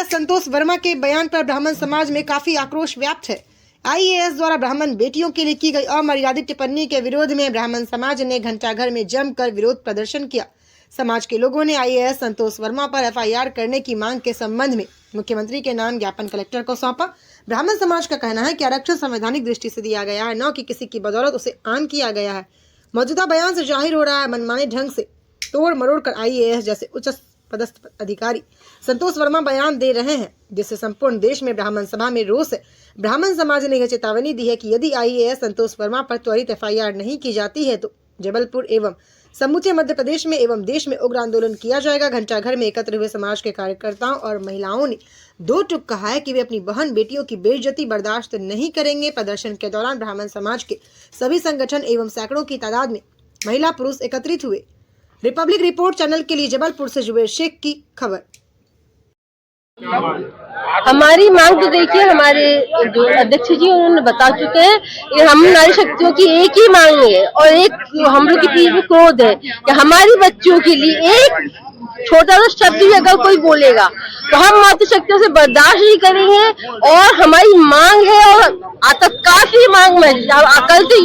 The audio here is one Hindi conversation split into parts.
आईएएस संतोष वर्मा के बयान पर ब्राह्मण समाज में काफी आक्रोश व्याप्त है। आईएएस द्वारा ब्राह्मण बेटियों के लिए की गई अमर्यादित टिप्पणी के विरोध में ब्राह्मण समाज ने घंटाघर में जमकर विरोध प्रदर्शन किया। समाज के लोगों ने आईएएस संतोष वर्मा पर एफआईआर करने की मांग के संबंध में मुख्यमंत्री के नाम ज्ञापन कलेक्टर को सौंपा। ब्राह्मण समाज का कहना है कि आरक्षण संवैधानिक दृष्टि से दिया गया है, न कि किसी की बदौलत उसे आम किया गया है। मौजूदा बयान से जाहिर हो रहा है मनमाने ढंग से तोड़ मरोड़ कर आईएएस जैसे उच्च पदस्थ अधिकारी संतोष वर्मा बयान दे रहे हैं, जिससे संपूर्ण देश में ब्राह्मण सभा में रोष है। ब्राह्मण समाज ने यह चेतावनी दी है कि यदि आईएएस संतोष वर्मा पर त्वरित एफआईआर नहीं की जाती है तो जबलपुर एवं समूचे मध्य प्रदेश में एवं देश में उग्र आंदोलन किया जाएगा। घंटाघर में एकत्र हुए समाज के कार्यकर्ताओं और महिलाओं ने दो टूक कहा है कि वे अपनी बहन बेटियों की बेइज्जती बर्दाश्त नहीं करेंगे। प्रदर्शन के दौरान ब्राह्मण समाज के सभी संगठन एवं सैकड़ों की तादाद में महिला पुरुष एकत्रित हुए। रिपब्लिक रिपोर्ट चैनल के लिए जबलपुर से जुबेर शेख की खबर। हमारी मांग तो देखिए, हमारे जो अध्यक्ष जी उन्होंने बता चुके हैं कि हम नारी शक्तियों की एक ही मांग है और एक हम लोग के बीच में क्रोध है कि हमारी बच्चियों के लिए एक छोटा सा शब्द भी अगर कोई बोलेगा तो हम मातृ शक्तियों से बर्दाश्त नहीं करेंगे। और हमारी मांग है और तत्काल की मांग में कल से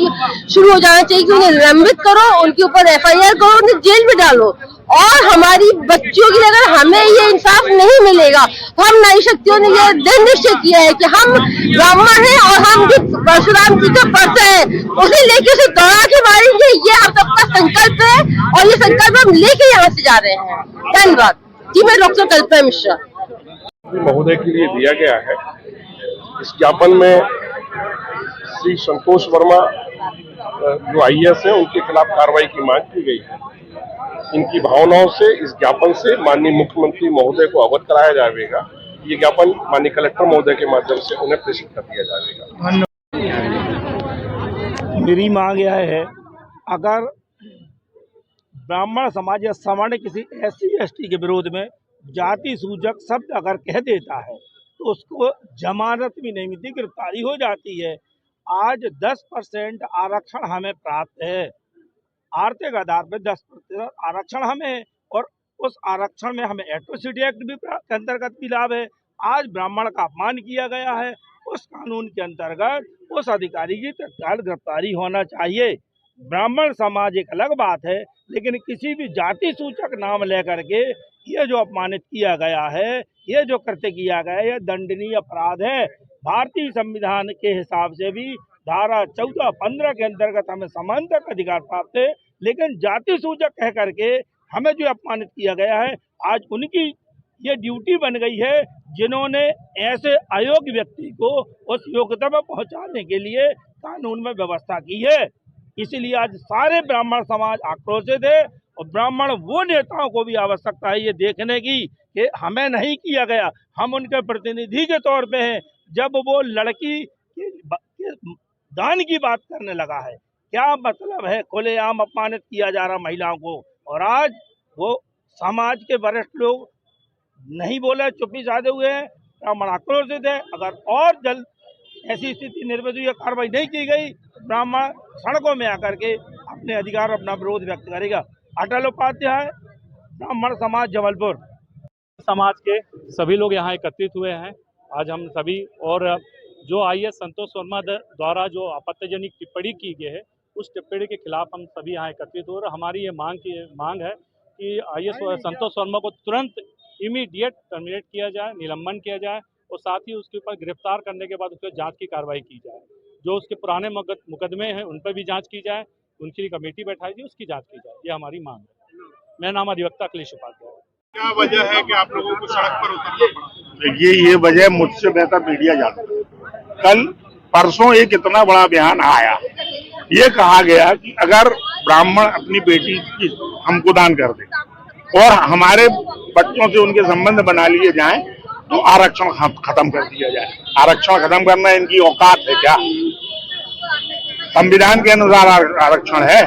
शुरू हो जाना चाहिए कि उन्हें निलंबित करो, उनके ऊपर एफआईआर करो, उन्हें जेल में डालो। और हमारी बच्चियों की अगर हमें ये इंसाफ नहीं मिलेगा तो हम नारी शक्तियों ने ये दिन निश्चय किया है कि हम ब्राह्मण हैं और हम भी परशुराम जी का पर्चा है उसे लेके उसे दौड़ा के मारेंगे। ये हम सबका संकल्प है और ये संकल्प हम लेके यहाँ से जा रहे हैं। धन्यवाद जी। मैं डॉक्टर कल्पना मिश्रा महोदय के लिए दिया गया है। इस ज्ञापन में श्री संतोष वर्मा जो आईएएस है उनके खिलाफ कार्रवाई की मांग की गई है। इनकी भावनाओं से इस ज्ञापन से माननीय मुख्यमंत्री महोदय को अवगत कराया जाएगा। ये ज्ञापन माननीय कलेक्टर महोदय के माध्यम से उन्हें प्रेषित कर दिया जाएगा। मेरी मांग यह है, अगर ब्राह्मण समाज या सामान्य किसी SC/ST के विरोध में जाति सूचक शब्द अगर कह देता है तो उसको जमानत भी नहीं मिलती, गिरफ्तारी हो जाती है। आज 10% आरक्षण हमें प्राप्त है, आर्थिक आधार पर 10% आरक्षण हमें, और उस आरक्षण में हमें एट्रोसिटी एक्ट भी के अंतर्गत भी लाभ है। आज ब्राह्मण का अपमान किया गया है, उस कानून के अंतर्गत उस अधिकारी की तत्काल गिरफ्तारी होना चाहिए। ब्राह्मण समाज एक अलग बात है, लेकिन किसी भी जाति सूचक नाम लेकर के ये जो अपमानित किया गया है, ये जो कृत्य किया गया है, यह दंडनीय अपराध है। भारतीय संविधान के हिसाब से भी धारा 14-15 के अंतर्गत हमें समानता का अधिकार प्राप्त है, लेकिन जाति सूचक कह करके हमें जो अपमानित किया गया है, आज उनकी ये ड्यूटी बन गई है जिन्होंने ऐसे अयोग्य व्यक्ति को उस योग्यता पर पहुंचाने के लिए कानून में व्यवस्था की है। इसीलिए आज सारे ब्राह्मण समाज आक्रोशित है और ब्राह्मण वो नेताओं को भी आवश्यकता है ये देखने की कि हमें नहीं किया गया, हम उनके प्रतिनिधि के तौर पे हैं। जब वो लड़की के दान की बात करने लगा है, क्या मतलब है, खुलेआम अपमानित किया जा रहा महिलाओं को, और आज वो समाज के वरिष्ठ लोग नहीं बोले, चुप्पी साधे हुए हैं। ब्राह्मण आक्रोशित है। अगर और जल्द ऐसी स्थिति निर्मित हुई, कार्रवाई नहीं की गई, ब्राह्मण सड़कों में आकर के अपने अधिकार, अपना विरोध व्यक्त करेगा। अटल उपाध्याय, ब्राह्मण समाज, जबलपुर। समाज के सभी लोग यहाँ एकत्रित हुए हैं आज हम सभी, और जो आईएएस संतोष वर्मा द्वारा जो आपत्तिजनक टिप्पणी की गई है उस टिप्पणी के खिलाफ हम सभी यहाँ एकत्रित हो रहे। हमारी ये मांग है कि आईएएस संतोष वर्मा को तुरंत इमीडिएट टर्मिनेट किया जाए, निलंबन किया जाए, और साथ ही उसके ऊपर गिरफ्तार करने के बाद उस पर जाँच की कार्रवाई की जाए। जो उसके पुराने मुकदमे हैं उन पर भी जाँच की जाए, उनकी कमेटी बैठाई जाए, उसकी जाँच की जाए। ये हमारी मांग है। मेरा नाम अधिवक्ता अखिलेश उपाध्याय। क्या वजह है कि आप लोगों को सड़क पर उतरना पड़ा? देखिए, ये वजह मुझसे बेहतर मीडिया जानती है। कल परसों एक इतना बड़ा बयान आया, ये कहा गया कि अगर ब्राह्मण अपनी बेटी की हमको दान कर दे और हमारे बच्चों से उनके संबंध बना लिए जाएं तो आरक्षण खत्म कर दिया जाए। आरक्षण खत्म करना इनकी औकात है क्या? संविधान के अनुसार आरक्षण है,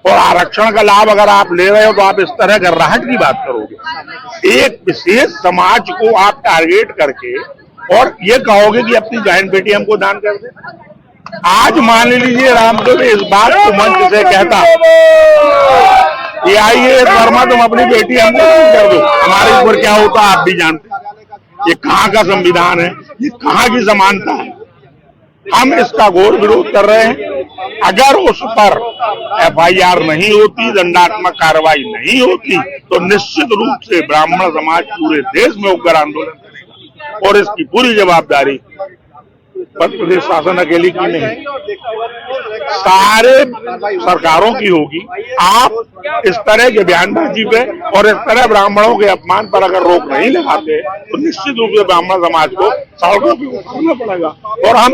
और आरक्षण का लाभ अगर आप ले रहे हो तो आप इस तरह गर्राहट की बात करोगे। एक विशेष समाज को आप टारगेट करके और ये कहोगे कि अपनी बहन बेटी हमको दान कर दे। आज मान लीजिए रामदेव इस बात को मंच से कहता कि आईएएस वर्मा तुम अपनी बेटी हमको दान कर दो, हमारे ऊपर क्या होता आप भी जानते। ये कहाँ का संविधान है, ये कहाँ की समानता है। हम इसका घोर विरोध कर रहे हैं। अगर उस पर FIR नहीं होती, दंडात्मक कार्रवाई नहीं होती, तो निश्चित रूप से ब्राह्मण समाज पूरे देश में उग्र आंदोलन करेगा और इसकी पूरी जवाबदारी मध्य प्रदेश शासन अकेले की नहीं, सारे सरकारों की होगी। आप इस तरह के बयानबाजी पे और इस तरह ब्राह्मणों के अपमान पर अगर रोक नहीं लगाते तो निश्चित रूप से ब्राह्मण समाज को सड़कों पर उतरना पड़ेगा और हम